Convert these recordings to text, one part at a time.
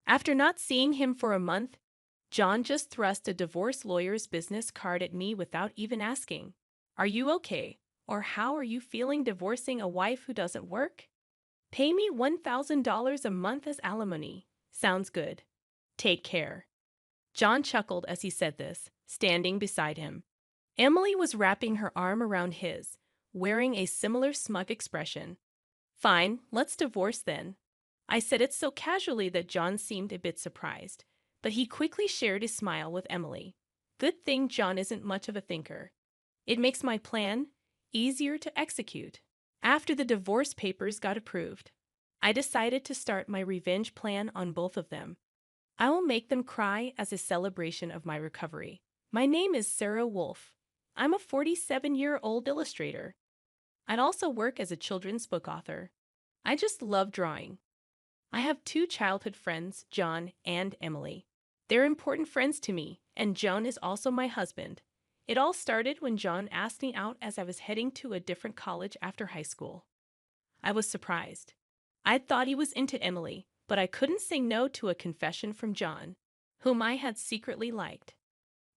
After not seeing him for a month, John just thrust a divorce lawyer's business card at me without even asking, "Are you okay? Or how are you feeling divorcing a wife who doesn't work? Pay me $1,000 a month as alimony. Sounds good. Take care." John chuckled as he said this, standing beside him. Emily was wrapping her arm around his, wearing a similar smug expression. "Fine, let's divorce then." I said it so casually that John seemed a bit surprised, but he quickly shared his smile with Emily. Good thing John isn't much of a thinker. It makes my plan easier to execute. After the divorce papers got approved, I decided to start my revenge plan on both of them. I will make them cry as a celebration of my recovery. My name is Sarah Wolf. I'm a 47-year-old illustrator. I'd also work as a children's book author. I just love drawing. I have two childhood friends, John and Emily. They're important friends to me, and John is also my husband. It all started when John asked me out as I was heading to a different college after high school. I was surprised. I thought he was into Emily, but I couldn't say no to a confession from John, whom I had secretly liked.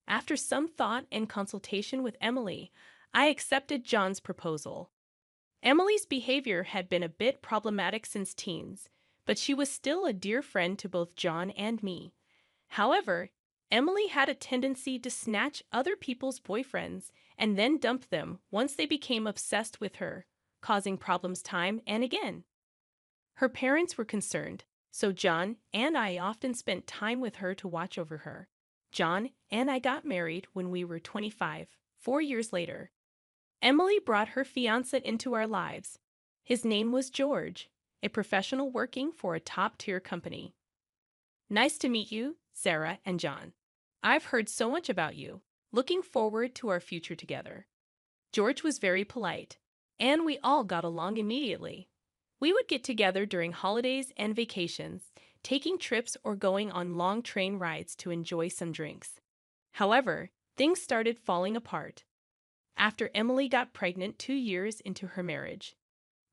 After some thought and consultation with Emily, I accepted John's proposal. Emily's behavior had been a bit problematic since teens, but she was still a dear friend to both John and me. However, Emily had a tendency to snatch other people's boyfriends and then dump them once they became obsessed with her, causing problems time and again. Her parents were concerned, so John and I often spent time with her to watch over her. John and I got married when we were 25, 4 years later. Emily brought her fiancé into our lives. His name was George, a professional working for a top-tier company. Nice to meet you, Sarah and John. I've heard so much about you. Looking forward to our future together. George was very polite, and we all got along immediately. We would get together during holidays and vacations, taking trips or going on long train rides to enjoy some drinks. However, things started falling apart after Emily got pregnant 2 years into her marriage.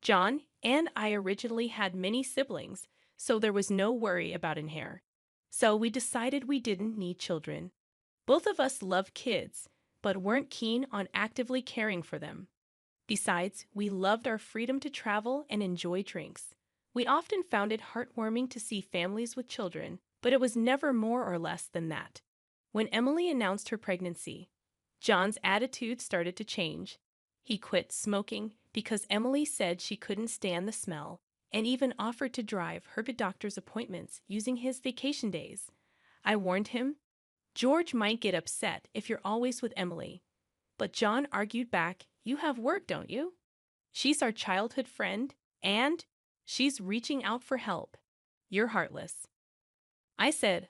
John and I originally had many siblings, so there was no worry about an heir. So we decided we didn't need children. Both of us loved kids, but weren't keen on actively caring for them. Besides, we loved our freedom to travel and enjoy drinks. We often found it heartwarming to see families with children, but it was never more or less than that. When Emily announced her pregnancy, John's attitude started to change. He quit smoking because Emily said she couldn't stand the smell, and even offered to drive her to doctor's appointments using his vacation days. I warned him, "George might get upset if you're always with Emily." But John argued back, "You have work, don't you? She's our childhood friend, and she's reaching out for help. You're heartless." I said,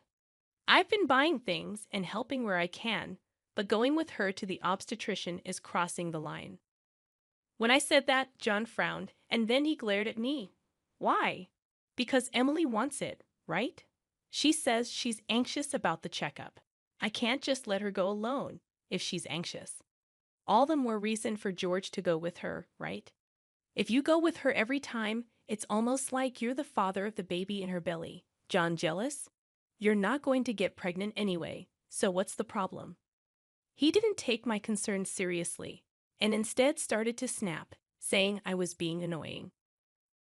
"I've been buying things and helping where I can, but going with her to the obstetrician is crossing the line." When I said that, John frowned, and then he glared at me. "Why?" "Because Emily wants it, right? She says she's anxious about the checkup. I can't just let her go alone if she's anxious." All the more reason for George to go with her, right? If you go with her every time, it's almost like you're the father of the baby in her belly. John jealous? You're not going to get pregnant anyway, so what's the problem? He didn't take my concerns seriously, and instead started to snap, saying I was being annoying.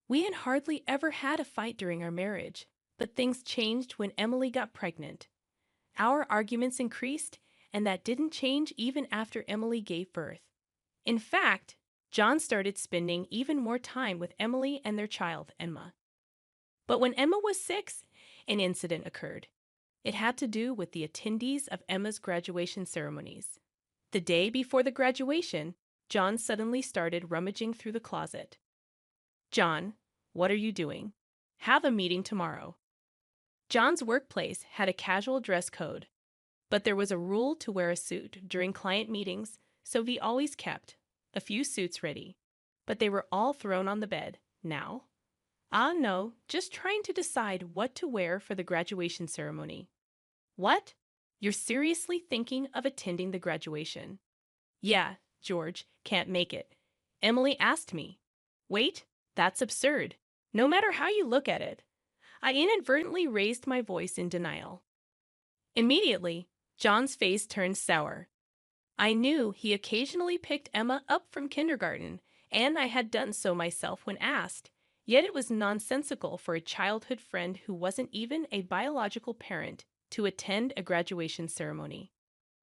We had hardly ever had a fight during our marriage, but things changed when Emily got pregnant. Our arguments increased, and that didn't change even after Emily gave birth. In fact, John started spending even more time with Emily and their child, Emma. But when Emma was 6, an incident occurred. It had to do with the attendees of Emma's graduation ceremonies. The day before the graduation, John suddenly started rummaging through the closet. "John, what are you doing? Have a meeting tomorrow." John's workplace had a casual dress code, but there was a rule to wear a suit during client meetings, so he always kept a few suits ready. But they were all thrown on the bed now. Ah, no, just trying to decide what to wear for the graduation ceremony. "What? You're seriously thinking of attending the graduation?" "Yeah, George, can't make it. Emily asked me." "Wait, that's absurd. No matter how you look at it, I inadvertently raised my voice in denial. Immediately, John's face turned sour. I knew he occasionally picked Emma up from kindergarten, and I had done so myself when asked. Yet it was nonsensical for a childhood friend who wasn't even a biological parent to attend a graduation ceremony.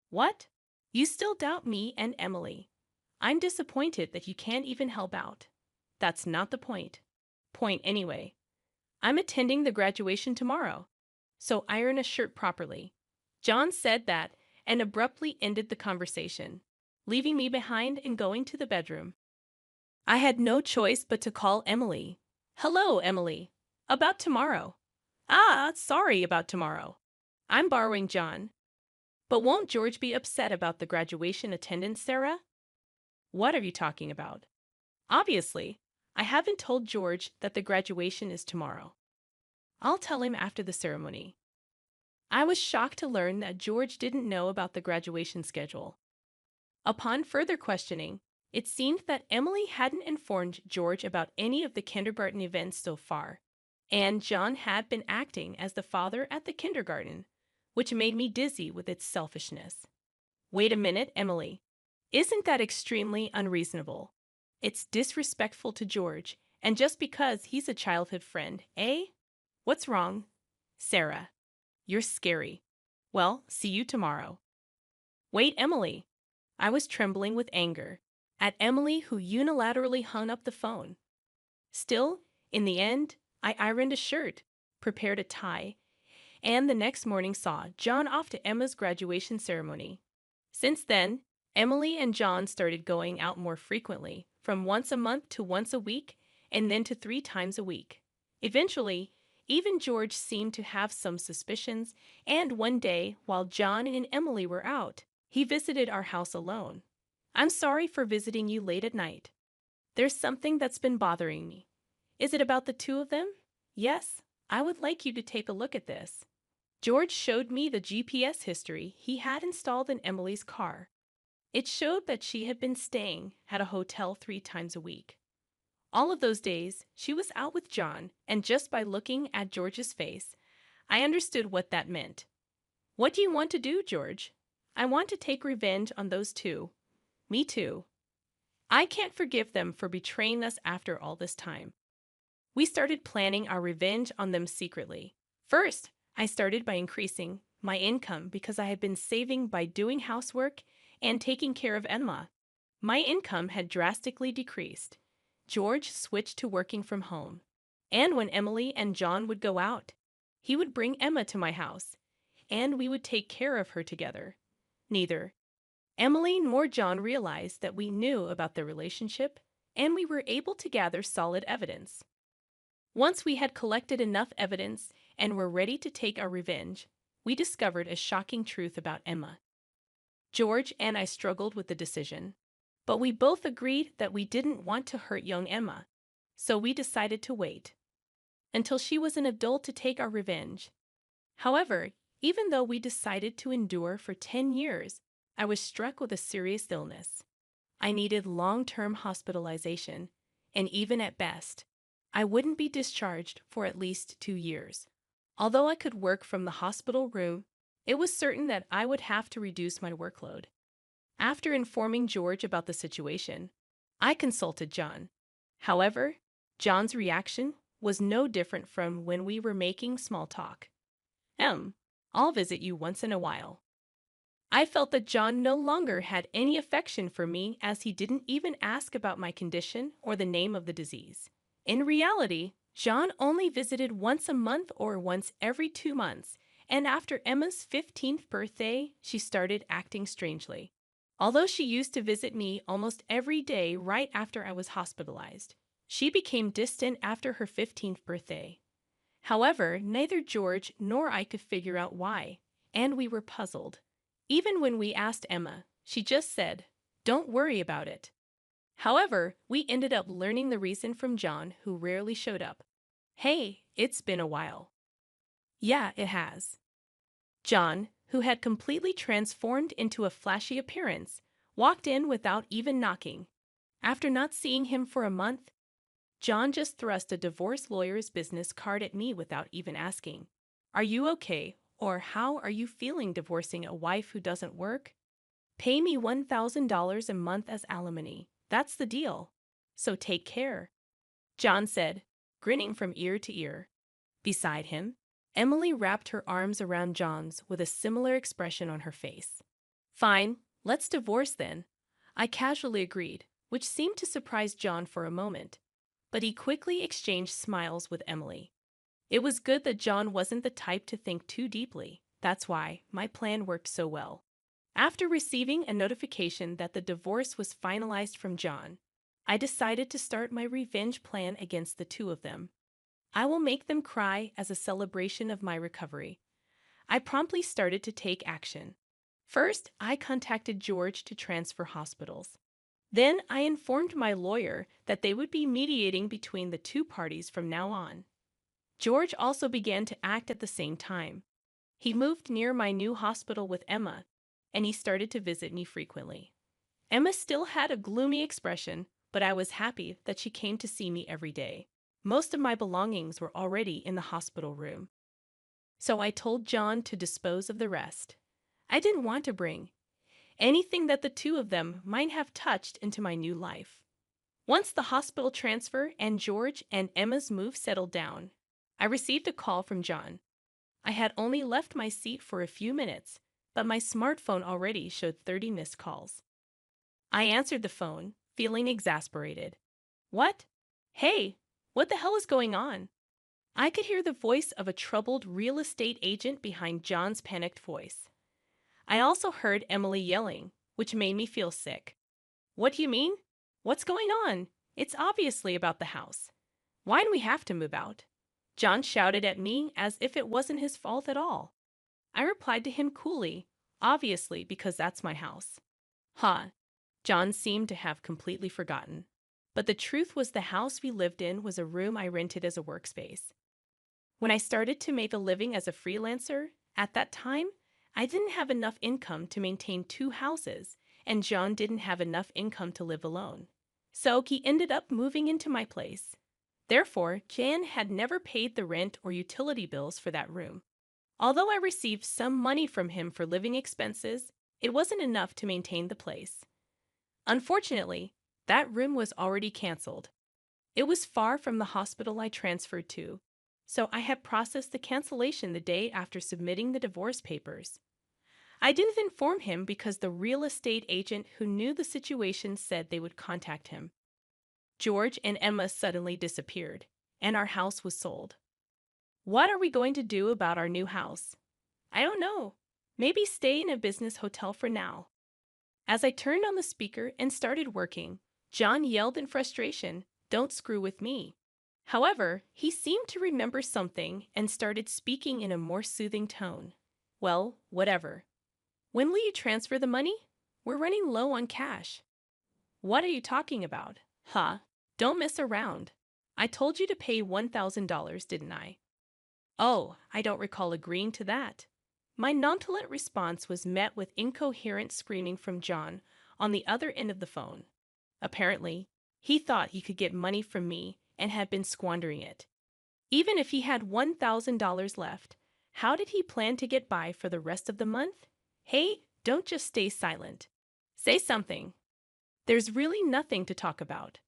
What? You still doubt me and Emily? I'm disappointed that you can't even help out. That's not the point. Point anyway. I'm attending the graduation tomorrow, so iron a shirt properly. John said that and abruptly ended the conversation, leaving me behind and going to the bedroom. I had no choice but to call Emily. Hello, Emily. About tomorrow. Sorry about tomorrow. I'm borrowing John. But won't George be upset about the graduation attendance, Sarah? What are you talking about? Obviously, I haven't told George that the graduation is tomorrow. I'll tell him after the ceremony. I was shocked to learn that George didn't know about the graduation schedule. Upon further questioning, it seemed that Emily hadn't informed George about any of the kindergarten events so far, and John had been acting as the father at the kindergarten, which made me dizzy with its selfishness. Wait a minute, Emily. Isn't that extremely unreasonable? It's disrespectful to George, and just because he's a childhood friend, eh? What's wrong? Sarah, you're scary. Well, see you tomorrow. Wait, Emily. I was trembling with anger at Emily, who unilaterally hung up the phone. Still, in the end, I ironed a shirt, prepared a tie, and the next morning saw John off to Emma's graduation ceremony. Since then, Emily and John started going out more frequently, from once a month to once a week, and then to 3 times a week. Eventually, even George seemed to have some suspicions, and one day, while John and Emily were out, he visited our house alone. I'm sorry for visiting you late at night. There's something that's been bothering me. Is it about the two of them? Yes, I would like you to take a look at this. George showed me the GPS history he had installed in Emily's car. It showed that she had been staying at a hotel 3 times a week. All of those days, she was out with John, and just by looking at George's face, I understood what that meant. What do you want to do, George? I want to take revenge on those two. Me too. I can't forgive them for betraying us after all this time. We started planning our revenge on them secretly. First, I started by increasing my income because I had been saving by doing housework and taking care of Emma. My income had drastically decreased. George switched to working from home. And when Emily and John would go out, he would bring Emma to my house, and we would take care of her together. Neither Emily nor John realized that we knew about their relationship, and we were able to gather solid evidence. Once we had collected enough evidence and were ready to take our revenge, we discovered a shocking truth about Emma. George and I struggled with the decision, but we both agreed that we didn't want to hurt young Emma, so we decided to wait until she was an adult to take our revenge. However, even though we decided to endure for 10 years, I was struck with a serious illness. I needed long-term hospitalization, and even at best, I wouldn't be discharged for at least 2 years. Although I could work from the hospital room, it was certain that I would have to reduce my workload. After informing George about the situation, I consulted John. However, John's reaction was no different from when we were making small talk. I'll visit you once in a while. I felt that John no longer had any affection for me, as he didn't even ask about my condition or the name of the disease. In reality, John only visited once a month or once every 2 months, and after Emma's 15th birthday, she started acting strangely. Although she used to visit me almost every day right after I was hospitalized, she became distant after her 15th birthday. However, neither George nor I could figure out why, and we were puzzled. Even when we asked Emma, she just said, "Don't worry about it." However, we ended up learning the reason from John, who rarely showed up. Hey, it's been a while. Yeah, it has. John, who had completely transformed into a flashy appearance, walked in without even knocking. After not seeing him for a month, John just thrust a divorce lawyer's business card at me without even asking. Are you okay? Or how are you feeling divorcing a wife who doesn't work? Pay me $1,000 a month as alimony. That's the deal. So take care, John said, grinning from ear to ear. Beside him, Emily wrapped her arms around John's with a similar expression on her face. Fine, let's divorce then, I casually agreed, which seemed to surprise John for a moment. But he quickly exchanged smiles with Emily. It was good that John wasn't the type to think too deeply. That's why my plan worked so well. After receiving a notification that the divorce was finalized from John, I decided to start my revenge plan against the two of them. I will make them cry as a celebration of my recovery. I promptly started to take action. First, I contacted George to transfer hospitals. Then I informed my lawyer that they would be mediating between the two parties from now on. George also began to act at the same time. He moved near my new hospital with Emma, and he started to visit me frequently. Emma still had a gloomy expression, but I was happy that she came to see me every day. Most of my belongings were already in the hospital room. So I told John to dispose of the rest. I didn't want to bring anything that the two of them might have touched into my new life. Once the hospital transfer and George and Emma's move settled down, I received a call from John. I had only left my seat for a few minutes, but my smartphone already showed 30 missed calls. I answered the phone, feeling exasperated. What? Hey, what the hell is going on? I could hear the voice of a troubled real estate agent behind John's panicked voice. I also heard Emily yelling, which made me feel sick. What do you mean? What's going on? It's obviously about the house. Why do we have to move out? John shouted at me as if it wasn't his fault at all. I replied to him coolly, obviously because that's my house. Huh. John seemed to have completely forgotten. But the truth was the house we lived in was a room I rented as a workspace. When I started to make a living as a freelancer, at that time, I didn't have enough income to maintain two houses, and John didn't have enough income to live alone. So he ended up moving into my place. Therefore, Jan had never paid the rent or utility bills for that room. Although I received some money from him for living expenses, it wasn't enough to maintain the place. Unfortunately, that room was already canceled. It was far from the hospital I transferred to, so I had processed the cancellation the day after submitting the divorce papers. I didn't inform him because the real estate agent who knew the situation said they would contact him. George and Emma suddenly disappeared, and our house was sold. What are we going to do about our new house? I don't know. Maybe stay in a business hotel for now. As I turned on the speaker and started working, John yelled in frustration, "Don't screw with me." However, he seemed to remember something and started speaking in a more soothing tone. Well, whatever. When will you transfer the money? We're running low on cash. What are you talking about? Huh? Don't mess around. I told you to pay $1,000, didn't I? Oh, I don't recall agreeing to that. My nonchalant response was met with incoherent screaming from John on the other end of the phone. Apparently, he thought he could get money from me and had been squandering it. Even if he had $1,000 left, how did he plan to get by for the rest of the month? Hey, don't just stay silent. Say something. There's really nothing to talk about.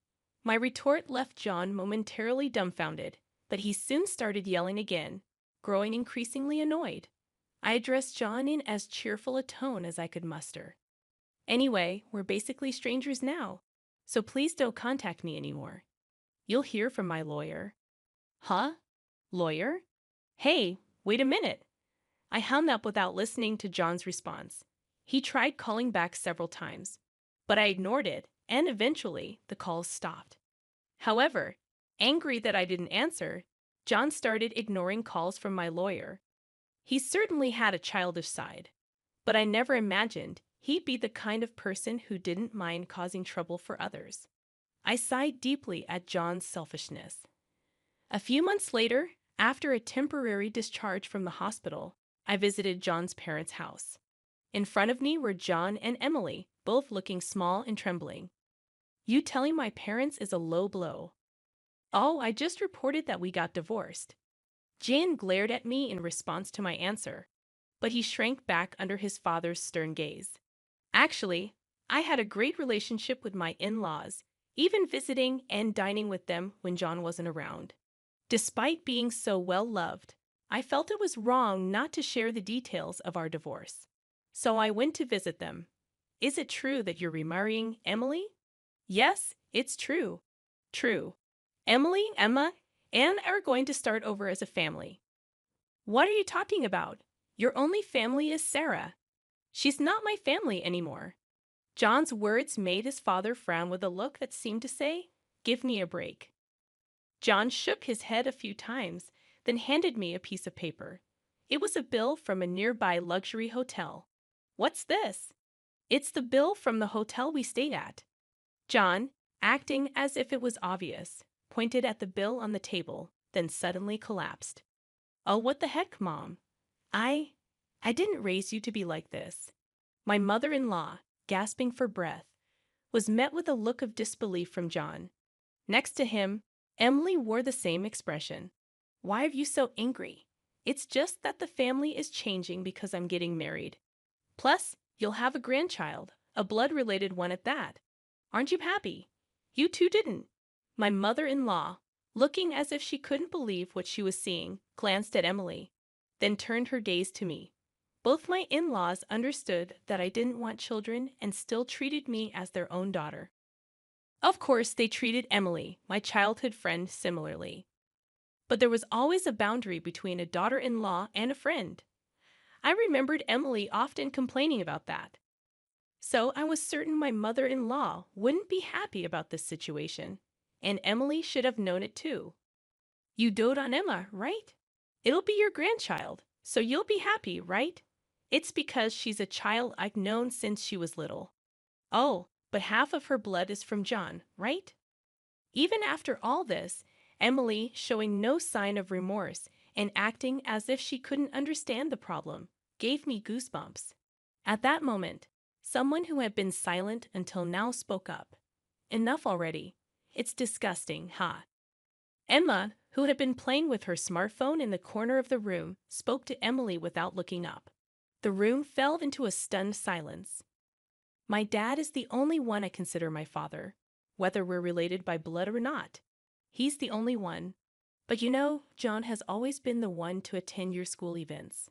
My retort left John momentarily dumbfounded, but he soon started yelling again, growing increasingly annoyed. I addressed John in as cheerful a tone as I could muster. Anyway, we're basically strangers now, so please don't contact me anymore. You'll hear from my lawyer. Huh? Lawyer? Hey, wait a minute. I hung up without listening to John's response. He tried calling back several times, but I ignored it, and eventually the calls stopped. However, angry that I didn't answer, John started ignoring calls from my lawyer. He certainly had a childish side, but I never imagined he'd be the kind of person who didn't mind causing trouble for others. I sighed deeply at John's selfishness. A few months later, after a temporary discharge from the hospital, I visited John's parents' house. In front of me were John and Emily, both looking small and trembling. You telling my parents is a low blow. Oh, I just reported that we got divorced. Jan glared at me in response to my answer, but he shrank back under his father's stern gaze. Actually, I had a great relationship with my in-laws, even visiting and dining with them when John wasn't around. Despite being so well loved, I felt it was wrong not to share the details of our divorce. So I went to visit them. Is it true that you're remarrying Emily? Yes, it's true. True. Emily, Emma, and are going to start over as a family. What are you talking about? Your only family is Sarah. She's not my family anymore. John's words made his father frown with a look that seemed to say, "Give me a break." John shook his head a few times, then handed me a piece of paper. It was a bill from a nearby luxury hotel. What's this? It's the bill from the hotel we stayed at. John, acting as if it was obvious, pointed at the bill on the table, then suddenly collapsed. Oh, what the heck, Mom? I I didn't raise you to be like this. My mother-in-law, gasping for breath, was met with a look of disbelief from John. Next to him, Emily wore the same expression. Why are you so angry? It's just that the family is changing because I'm getting married. Plus, you'll have a grandchild, a blood-related one at that. Aren't you happy? You two didn't. My mother-in-law, looking as if she couldn't believe what she was seeing, glanced at Emily, then turned her gaze to me. Both my in-laws understood that I didn't want children and still treated me as their own daughter. Of course, they treated Emily, my childhood friend, similarly. But there was always a boundary between a daughter-in-law and a friend. I remembered Emily often complaining about that. So I was certain my mother-in-law wouldn't be happy about this situation, and Emily should have known it too. You dote on Emma, right? It'll be your grandchild, so you'll be happy, right? It's because she's a child I've known since she was little. Oh, but half of her blood is from John, right? Even after all this, Emily, showing no sign of remorse and acting as if she couldn't understand the problem, gave me goosebumps. At that moment, someone who had been silent until now spoke up. Enough already. It's disgusting, huh? Emma, who had been playing with her smartphone in the corner of the room, spoke to Emily without looking up. The room fell into a stunned silence. My dad is the only one I consider my father, whether we're related by blood or not. He's the only one. But you know, John has always been the one to attend your school events.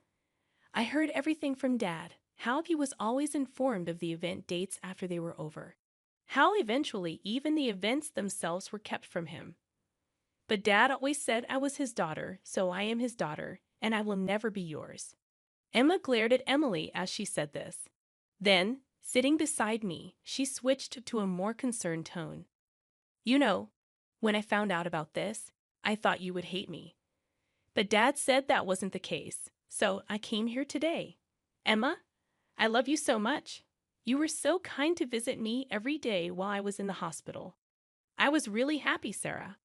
I heard everything from Dad, how he was always informed of the event dates after they were over, how eventually even the events themselves were kept from him. But Dad always said I was his daughter, so I am his daughter, and I will never be yours. Emma glared at Emily as she said this. Then, sitting beside me, she switched to a more concerned tone. You know, when I found out about this, I thought you would hate me. But Dad said that wasn't the case, so I came here today. Emma, I love you so much. You were so kind to visit me every day while I was in the hospital. I was really happy, Sarah.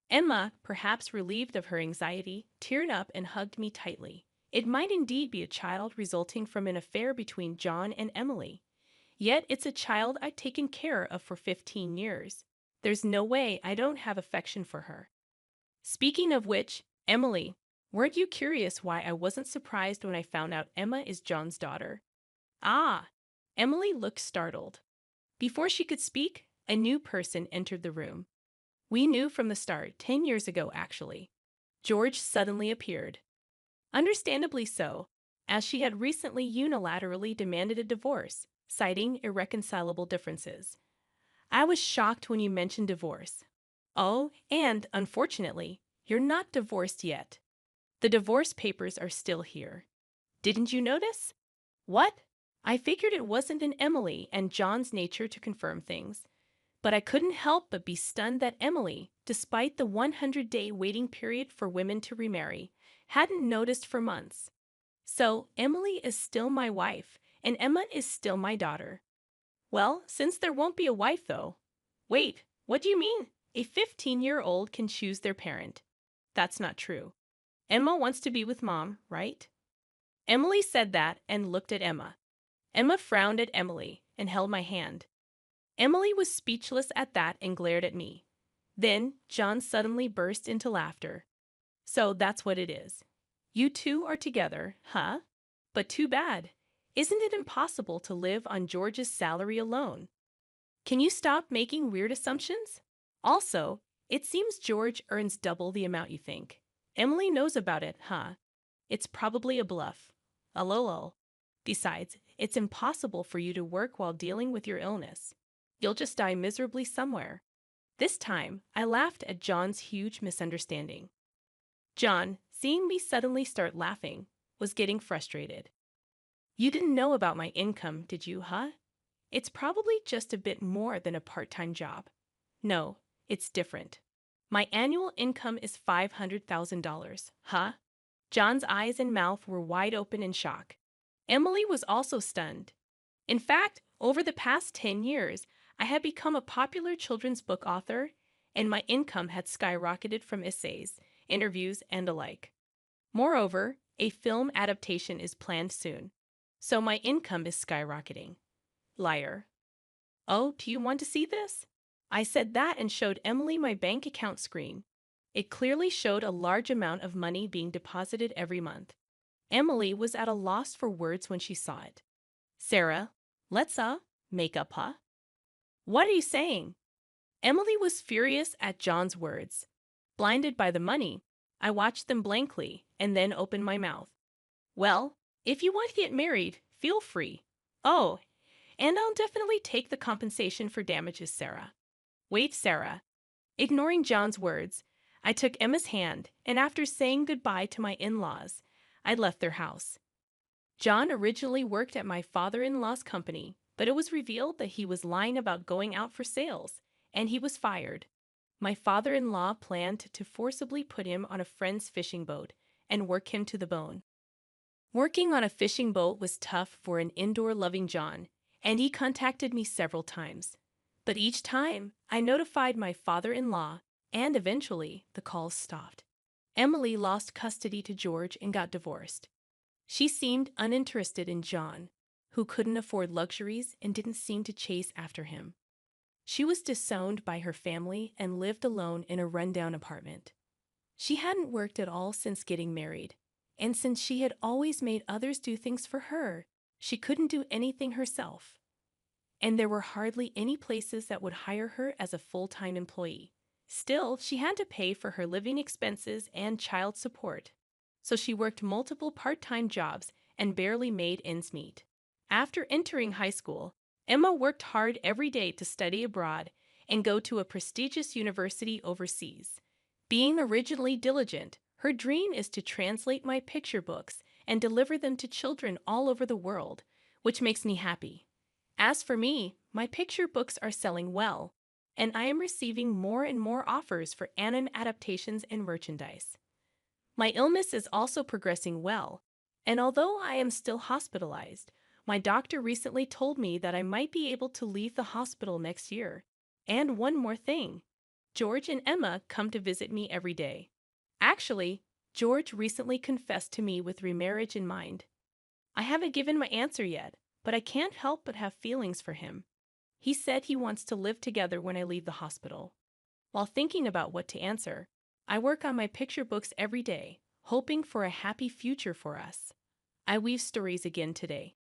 Emma, perhaps relieved of her anxiety, teared up and hugged me tightly. It might indeed be a child resulting from an affair between John and Emily. Yet it's a child I've taken care of for 15 years. There's no way I don't have affection for her. Speaking of which, Emily, weren't you curious why I wasn't surprised when I found out Emma is John's daughter? Ah! Emily looked startled. Before she could speak, a new person entered the room. We knew from the start, 10 years ago actually. George suddenly appeared. Understandably so, as she had recently unilaterally demanded a divorce, citing irreconcilable differences. I was shocked when you mentioned divorce. Oh, and unfortunately, you're not divorced yet. The divorce papers are still here. Didn't you notice? What? I figured it wasn't in Emily and John's nature to confirm things. But I couldn't help but be stunned that Emily, despite the 100-day waiting period for women to remarry, hadn't noticed for months. So, Emily is still my wife, and Emma is still my daughter. Well, since there won't be a wife, though. Wait, what do you mean? A 15-year-old can choose their parent. That's not true. Emma wants to be with Mom, right? Emily said that and looked at Emma. Emma frowned at Emily and held my hand. Emily was speechless at that and glared at me. Then John suddenly burst into laughter. So that's what it is. You two are together, huh? But too bad. Isn't it impossible to live on George's salary alone? Can you stop making weird assumptions? Also, it seems George earns double the amount you think. Emily knows about it, huh? It's probably a bluff. A lol. Besides, it's impossible for you to work while dealing with your illness. You'll just die miserably somewhere. This time, I laughed at John's huge misunderstanding. John, seeing me suddenly start laughing, was getting frustrated. You didn't know about my income, did you, huh? It's probably just a bit more than a part-time job. No, it's different. My annual income is $500,000, huh? John's eyes and mouth were wide open in shock. Emily was also stunned. In fact, over the past 10 years, I had become a popular children's book author, and my income had skyrocketed from essays, interviews, and the like. Moreover, a film adaptation is planned soon, so my income is skyrocketing. Liar. Oh, do you want to see this? I said that and showed Emily my bank account screen. It clearly showed a large amount of money being deposited every month. Emily was at a loss for words when she saw it. Sarah, let's make up, huh? What are you saying? Emily was furious at John's words. Blinded by the money, I watched them blankly and then opened my mouth. Well, if you want to get married, feel free. Oh, and I'll definitely take the compensation for damages, Sarah. Wait, Sarah. Ignoring John's words, I took Emma's hand, and after saying goodbye to my in-laws, I left their house. John originally worked at my father-in-law's company, but it was revealed that he was lying about going out for sales, and he was fired. My father-in-law planned to forcibly put him on a friend's fishing boat and work him to the bone. Working on a fishing boat was tough for an indoor-loving John, and he contacted me several times. But each time, I notified my father-in-law, and eventually, the calls stopped. Emily lost custody to George and got divorced. She seemed uninterested in John, who couldn't afford luxuries and didn't seem to chase after him. She was disowned by her family and lived alone in a rundown apartment. She hadn't worked at all since getting married, and since she had always made others do things for her, she couldn't do anything herself. And there were hardly any places that would hire her as a full-time employee. Still, she had to pay for her living expenses and child support, so she worked multiple part-time jobs and barely made ends meet. After entering high school, Emma worked hard every day to study abroad and go to a prestigious university overseas. Being originally diligent, her dream is to translate my picture books and deliver them to children all over the world, which makes me happy. As for me, my picture books are selling well, and I am receiving more and more offers for anime adaptations and merchandise. My illness is also progressing well, and although I am still hospitalized, my doctor recently told me that I might be able to leave the hospital next year. And one more thing, George and Emma come to visit me every day. Actually, George recently confessed to me with remarriage in mind. I haven't given my answer yet, but I can't help but have feelings for him. He said he wants to live together when I leave the hospital. While thinking about what to answer, I work on my picture books every day, hoping for a happy future for us. I weave stories again today.